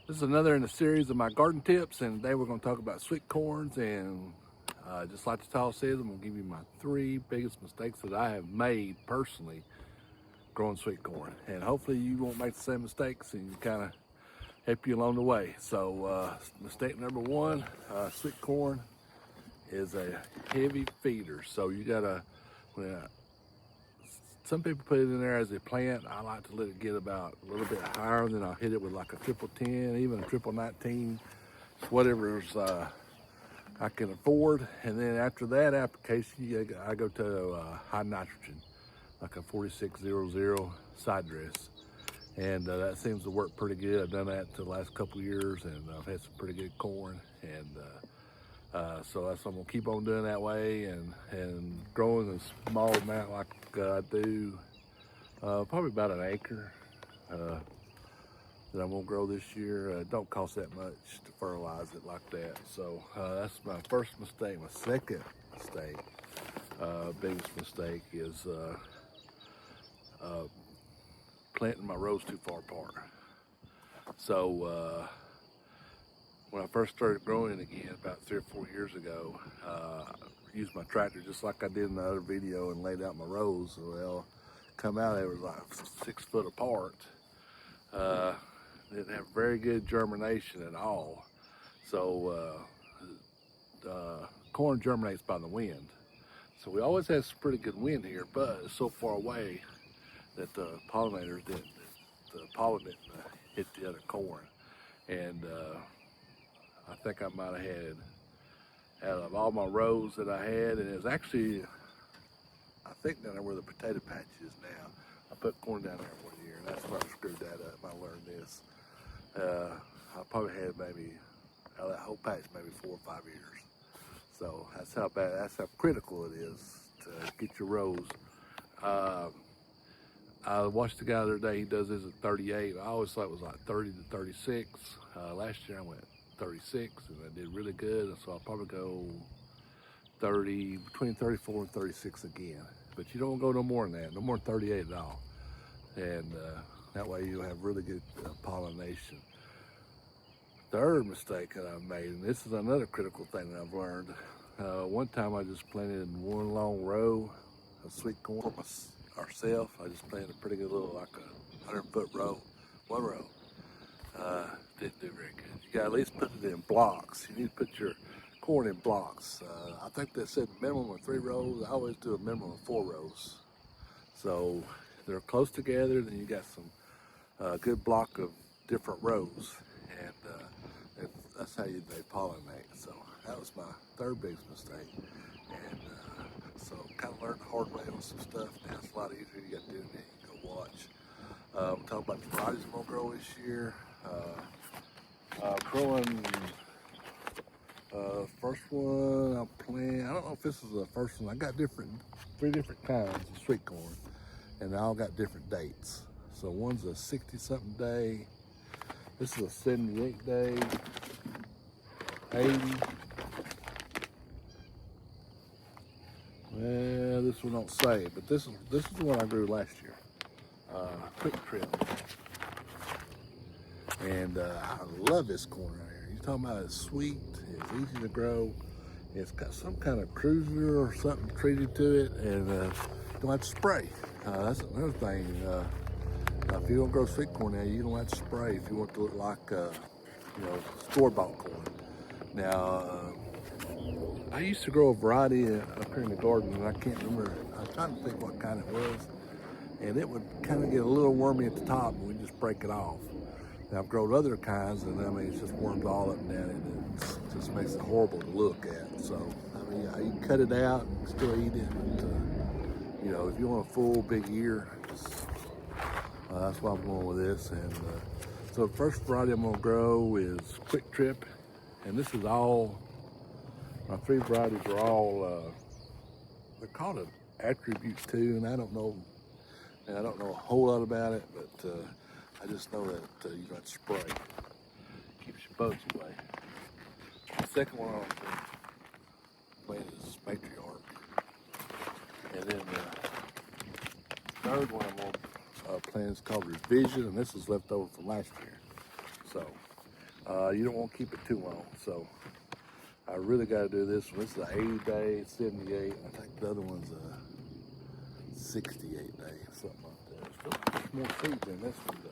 This is another in the series of my garden tips, and today we're going to talk about sweet corns. And just like the title says, I'm going to give you my 3 biggest mistakes that I have made personally growing sweet corn. And hopefully you won't make the same mistakes and kind of help you along the way. So mistake number 1, sweet corn is a heavy feeder. So you got to, some people put it in there as a plant. I like to let it get about a little bit higher, and then I'll hit it with like a triple 10, even a triple 19, whatever's I can afford. And then after that application, I go to high nitrogen, like a 4600 side dress. And that seems to work pretty good. I've done that the last couple of years, and I've had some pretty good corn. And so that's I'm gonna keep on doing that way, and growing a small amount like I do, probably about an acre that I'm gonna grow this year. It don't cost that much to fertilize it like that. So that's my first mistake. My second mistake, biggest mistake, is planting my rows too far apart. So when I first started growing again about 3 or 4 years ago, I used my tractor just like I did in the other video and laid out my rows. Well, come out, it was like 6 foot apart. Didn't have very good germination at all. So corn germinates by the wind. So we always had some pretty good wind here, but it's so far away that the pollinators didn't, the pollen didn't hit the other corn. And I think I might have had, out of all my rows that I had, and it was actually, I think down there where the potato patch is now, I put corn down there one year, and that's where I screwed that up. I learned this. I probably had maybe, out of that whole patch, maybe 4 or 5 years. So that's how bad, that's how critical it is to get your rows. I watched the guy the other day, he does this at 38. I always thought it was like 30 to 36. Last year I went 36 and I did really good. And so I'll probably go 30, between 34 and 36 again. But you don't go no more than that, no more than 38 at all. And that way you'll have really good pollination. Third mistake that I've made, and this is another critical thing that I've learned. One time I just planted in one long row of sweet corn ourselves. I just planted a pretty good little, like a 100-foot row, one row. Didn't do very good. You gotta at least put it in blocks. You need to put your corn in blocks. I think they said minimum of 3 rows. I always do a minimum of 4 rows. So they're close together, then you got some good block of different rows, and that's how they pollinate. So that was my third biggest mistake, and so kind of learned the hard way on some stuff. Now it's a lot easier. You got to do it, you go watch. We'll talk about the varieties I'm gonna grow this year. Growing first one I'll plant. I don't know if this is the first one. I got 3 different kinds of sweet corn, and they all got different dates. So one's a 60-something day. This is a 78 day, 80. Well, this one don't say, but this is the one I grew last year. Quick trip. And I love this corn right here. You're talking about it's sweet, it's easy to grow. It's got some kind of cruiser or something treated to it, and you don't have to spray. That's another thing. If you don't grow sweet corn now, you don't have to spray if you want to look like, store-bought corn. Now, I used to grow a variety up here in the garden, and I can't remember. I was trying to think what kind it was, and it would kind of get a little wormy at the top, and we just break it off. Now, I've grown other kinds, and I mean, it's just worms all up and down, and it just makes it horrible to look at. So, I mean, you can cut it out and still eat it. But, if you want a full big ear, that's why I'm going with this. And so the first variety I'm gonna grow is Quick Trip, and this is all, my 3 varieties are all, they're called an attribute 2, and I don't know a whole lot about it, but I just know that you got to spray. Keeps your bugs away. The second one I'm planting is Matriarch. And then the third one I'm going to plant is called Revision, and this is left over from last year. So You don't want to keep it too long. So I really got to do this one. This is an 80-day, 78. I think the other one's a 68 day, something like that. Still more seeds than this one does.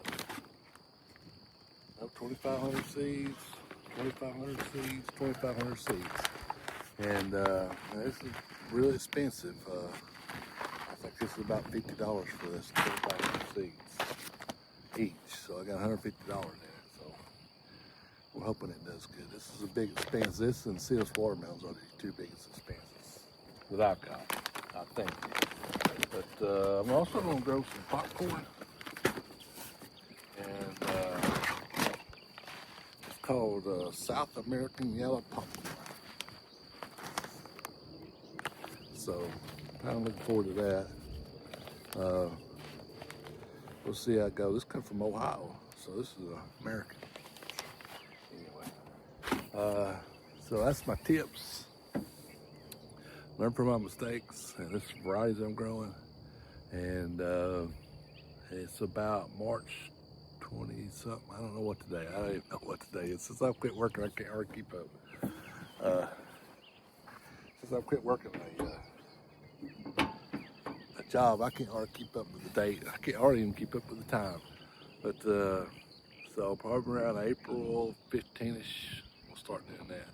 2,500 seeds, 2,500 seeds, 2,500 seeds. And this is really expensive. I think this is about $50 for this 2,500 seeds each. So I got $150 in it. So we're hoping it does good. This is a big expense. This and Seals watermelons are the two biggest expenses that I've got, I think. But I'm also going to grow some popcorn. And it's called South American Yellow Popcorn. So kind of looking forward to that. We'll see how it goes. This comes from Ohio, so this is American. Anyway, so that's my tips. Learn from my mistakes, and this is varieties I'm growing. And it's about March 20 something. I don't know what today. I don't even know what today is. Since I've quit working, I can't hardly keep up. Since I've quit working a job, I can't hardly keep up with the date. I can't hardly even keep up with the time. But so probably around April 15ish, we'll start doing that.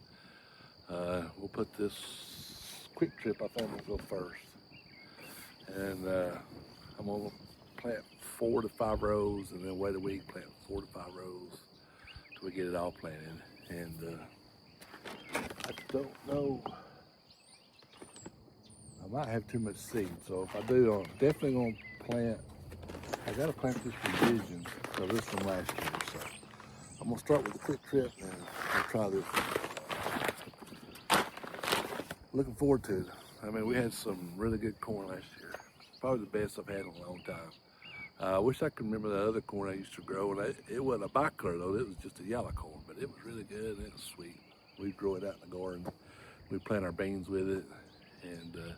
We'll put this quick trip, I think we'll go first. And I'm gonna plant 4 to 5 rows, and then wait a week, plant 4 to 5 rows till we get it all planted. And I don't know. I might have too much seed, so if I do, I'm definitely gonna plant. I gotta plant this revision, so this from last year. So I'm gonna start with a quick trip and I'll try this. Looking forward to it. I mean, we had some really good corn last year. Probably the best I've had in a long time. I wish I could remember that other corn I used to grow, and it wasn't a bicolor though. It was just a yellow corn, but it was really good and it was sweet. We grow it out in the garden. We plant our beans with it, and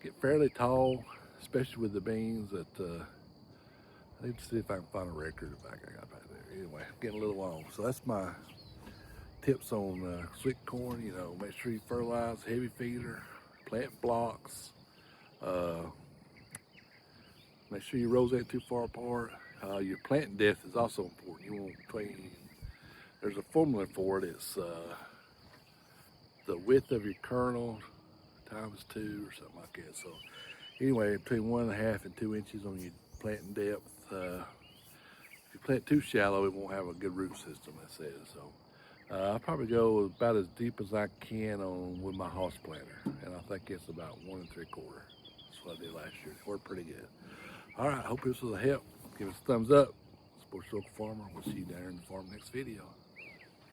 get fairly tall, especially with the beans. That I need to see if I can find a record if I got back there. Anyway, getting a little long. So that's my tips on sweet corn. You know, make sure you fertilize, heavy feeder, plant blocks. Make sure your rows ain't too far apart. Your plant depth is also important. You want between. There's a formula for it. It's the width of your kernel times 2 or something like that. So anyway, between 1.5 and 2 inches on your planting depth. If you plant too shallow, it won't have a good root system, I said. So I'll probably go about as deep as I can on with my house planter, and I think it's about 1 3/4. That's what I did last year. It worked pretty good. All right, I hope this was a help. Give us a thumbs up. Support your local farmer. We'll see you down in the farm next video.